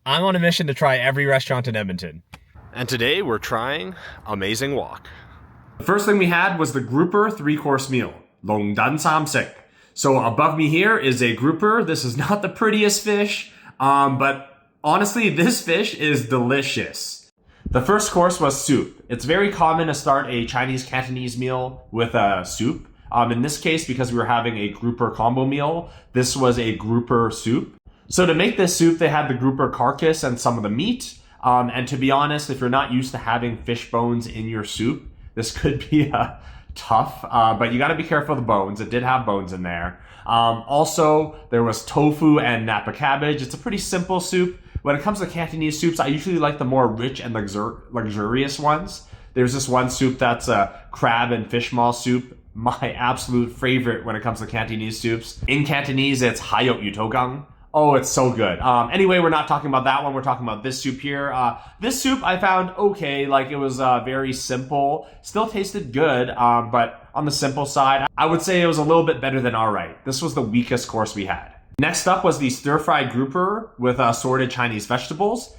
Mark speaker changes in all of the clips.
Speaker 1: I'm on a mission to try every restaurant in Edmonton.
Speaker 2: And today we're trying Amazing Wok.
Speaker 3: The first thing we had was the grouper 3-course meal, Long Dan Sam Sik. So above me here is a grouper. This is not the prettiest fish, but honestly, this fish is delicious. The first course was soup. It's very common to start a Chinese Cantonese meal with a soup. In this case, because we were having a grouper combo meal, this was a grouper soup. So to make this soup, they had the grouper carcass and some of the meat. And to be honest, if you're not used to having fish bones in your soup, this could be tough, but you got to be careful of the bones. It did have bones in there. Also, there was tofu and napa cabbage. It's a pretty simple soup. When it comes to Cantonese soups, I usually like the more rich and luxurious ones. There's this one soup that's a crab and fish maw soup. My absolute favorite when it comes to Cantonese soups. In Cantonese, it's hayot yutogang. Oh, it's so good. Anyway, we're not talking about that one. We're talking about this soup here. This soup I found okay. Like, it was very simple. Still tasted good, but on the simple side, I would say it was a little bit better than all right. This was the weakest course we had. Next up was the stir-fried grouper with assorted Chinese vegetables.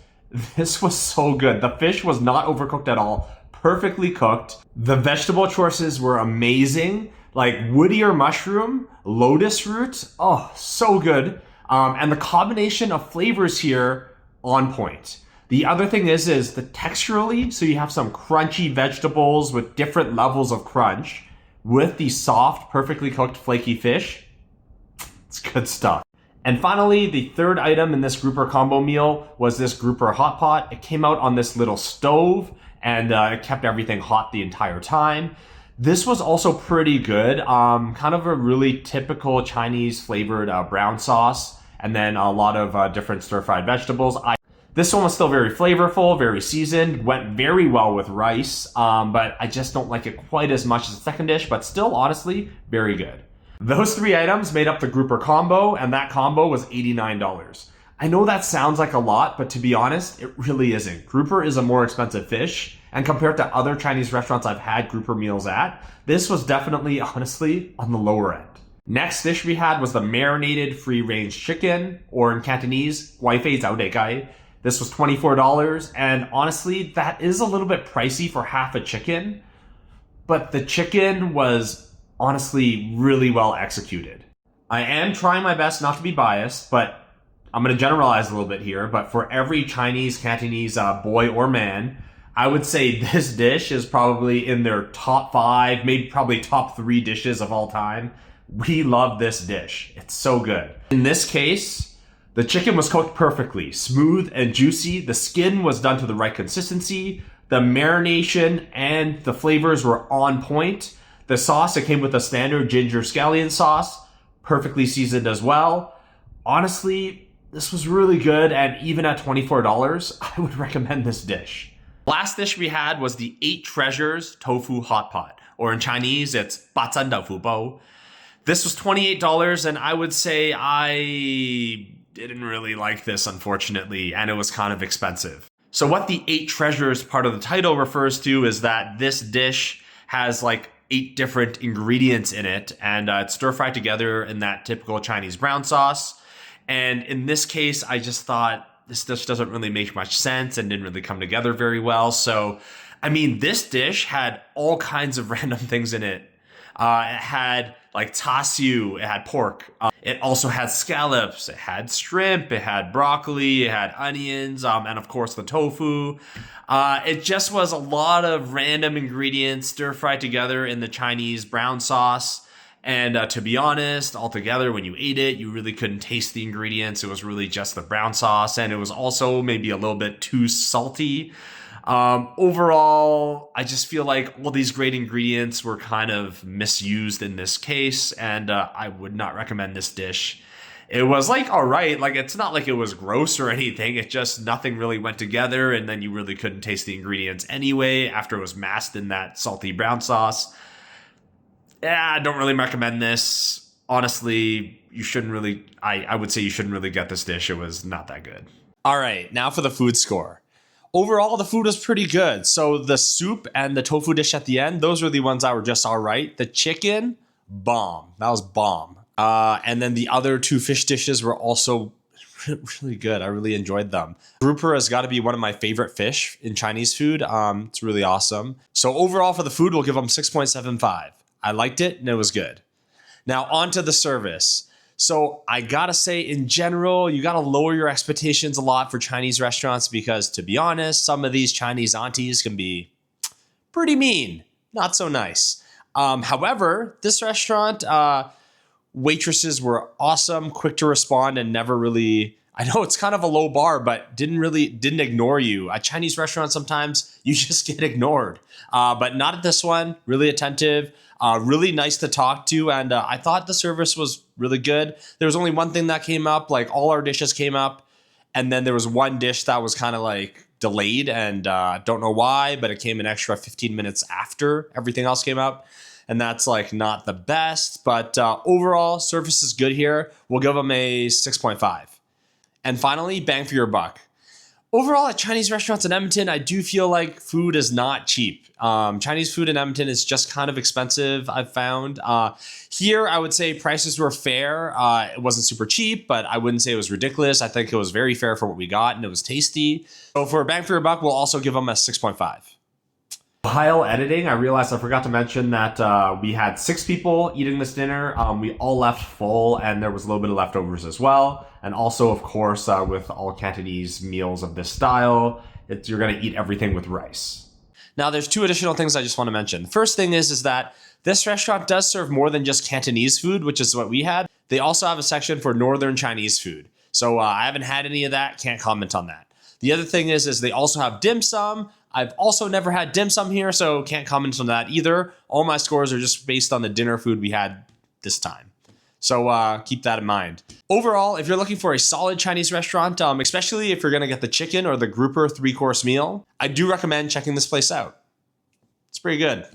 Speaker 3: This was so good. The fish was not overcooked at all. Perfectly cooked. The vegetable choices were amazing. Like woodier mushroom, lotus root. Oh, so good. And the combination of flavors here, on point. The other thing is the texturally, so you have some crunchy vegetables with different levels of crunch with the soft, perfectly cooked flaky fish. It's good stuff. And finally, the third item in this grouper combo meal was this grouper hot pot. It came out on this little stove and it kept everything hot the entire time. This was also pretty good. Kind of a really typical Chinese flavored brown sauce, and then a lot of different stir-fried vegetables. This one was still very flavorful, very seasoned, went very well with rice, but I just don't like it quite as much as the second dish, but still, honestly, very good. Those three items made up the grouper combo, and that combo was $89. I know that sounds like a lot, but to be honest, it really isn't. Grouper is a more expensive fish, and compared to other Chinese restaurants I've had grouper meals at, this was definitely, honestly, on the lower end. Next dish we had was the marinated free-range chicken, or in Cantonese, guai fei zhao de gai. This was $24, and honestly, that is a little bit pricey for half a chicken, but the chicken was honestly really well executed. I am trying my best not to be biased, but I'm going to generalize a little bit here, but for every Chinese, Cantonese boy or man, I would say this dish is probably in their top 5, maybe probably top 3 dishes of all time. We love this dish. It's so good. In this case, the chicken was cooked perfectly, smooth and juicy. The skin was done to the right consistency. The marination and the flavors were on point. The sauce, it came with a standard ginger scallion sauce, perfectly seasoned as well. Honestly, this was really good, and even at $24, I would recommend this dish. Last dish we had was the 8 Treasures Tofu Hot Pot, or in Chinese, it's 八珍豆腐煲. This was $28, and I would say I didn't really like this, unfortunately, and it was kind of expensive. So what the 8 Treasures part of the title refers to is that this dish has like 8 different ingredients in it, and it's stir-fried together in that typical Chinese brown sauce. And in this case, I just thought this dish doesn't really make much sense and didn't really come together very well. So, I mean, this dish had all kinds of random things in it. It had like char siu, it had pork. It also had scallops, it had shrimp, it had broccoli, it had onions, and of course the tofu. It just was a lot of random ingredients stir-fried together in the Chinese brown sauce. And to be honest, altogether, when you ate it, you really couldn't taste the ingredients. It was really just the brown sauce, and it was also maybe a little bit too salty. Overall, I just feel like all these great ingredients were kind of misused in this case, and I would not recommend this dish. It was like, all right, like it's not like it was gross or anything. It just, nothing really went together, and then you really couldn't taste the ingredients anyway after it was masked in that salty brown sauce. Yeah, I don't really recommend this. Honestly, you shouldn't really, I would say you shouldn't really get this dish. It was not that good.
Speaker 1: All right, now for the food score. Overall, the food was pretty good. So the soup and the tofu dish at the end, those were the ones that were just all right. The chicken, bomb. That was bomb. And then the other 2 fish dishes were also really good. I really enjoyed them. Grouper has got to be one of my favorite fish in Chinese food. It's really awesome. So overall for the food, we'll give them 6.75. I liked it and it was good. Now on to the service. So I gotta say, in general, you gotta lower your expectations a lot for Chinese restaurants because, to be honest, some of these Chinese aunties can be pretty mean, not so nice. However, this restaurant, waitresses were awesome, quick to respond, and never really. I know it's kind of a low bar, but didn't ignore you. At Chinese restaurants, sometimes you just get ignored, but not at this one. Really attentive. Really nice to talk to, and I thought the service was really good. There was only one thing that came up, like all our dishes came up, and then there was one dish that was kind of like delayed, and don't know why, but it came an extra 15 minutes after everything else came up, and that's like not the best, but overall, service is good here. We'll give them a 6.5. And finally, bang for your buck. Overall, at Chinese restaurants in Edmonton, I do feel like food is not cheap. Chinese food in Edmonton is just kind of expensive, I've found. Here, I would say prices were fair. It wasn't super cheap, but I wouldn't say it was ridiculous. I think it was very fair for what we got, and it was tasty. So for bang for your buck, we'll also give them a 6.5.
Speaker 3: While editing, I realized I forgot to mention that we had 6 people eating this dinner. We all left full, and there was a little bit of leftovers as well. And also, of course, with all Cantonese meals of this style, you're going to eat everything with rice.
Speaker 1: Now, there's 2 additional things I just want to mention. The first thing is that this restaurant does serve more than just Cantonese food, which is what we had. They also have a section for Northern Chinese food. So I haven't had any of that, can't comment on that. The other thing is they also have dim sum. I've also never had dim sum here, so can't comment on that either. All my scores are just based on the dinner food we had this time. So keep that in mind. Overall, if you're looking for a solid Chinese restaurant, especially if you're gonna get the chicken or the grouper 3-course meal, I do recommend checking this place out. It's pretty good.